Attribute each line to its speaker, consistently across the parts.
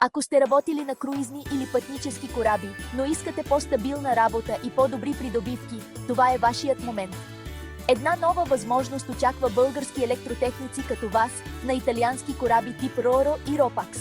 Speaker 1: Ако сте работили на круизни или пътнически кораби, но искате по-стабилна работа и по-добри придобивки, това е вашият момент. Една нова възможност очаква български електротехници като вас на италиански кораби тип Roro и Ropax.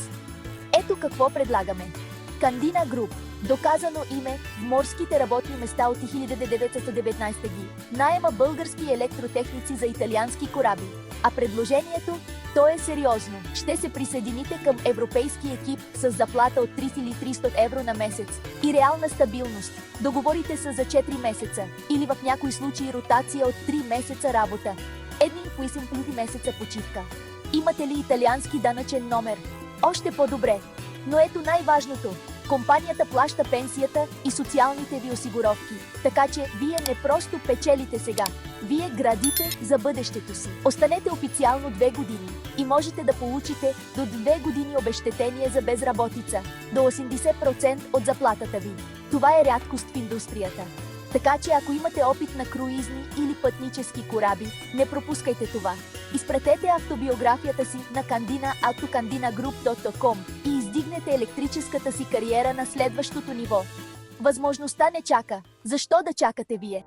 Speaker 1: Ето какво предлагаме. Candina Group. Доказано име в морските работни места от 1919 г. Наема български електротехници за италиански кораби. А предложението? То е сериозно. Ще се присъедините към европейски екип с заплата от 30 или 300 евро на месец и реална стабилност. Договорите се за 4 месеца или в някои случаи ротация от 3 месеца работа. Едни и месеца почивка. Имате ли италиански данъчен номер? Още по-добре. Но ето най-важното. Компанията плаща пенсията и социалните ви осигуровки, така че вие не просто печелите сега, вие градите за бъдещето си. Останете официално 2 години и можете да получите до 2 години обезщетение за безработица, до 80% от заплатата ви. Това е рядкост в индустрията. Така че ако имате опит на круизни или пътнически кораби, не пропускайте това. Изпратете автобиографията си на candina@candinagroup.com и издигнете електрическата си кариера на следващото ниво. Възможността не чака. Защо да чакате вие?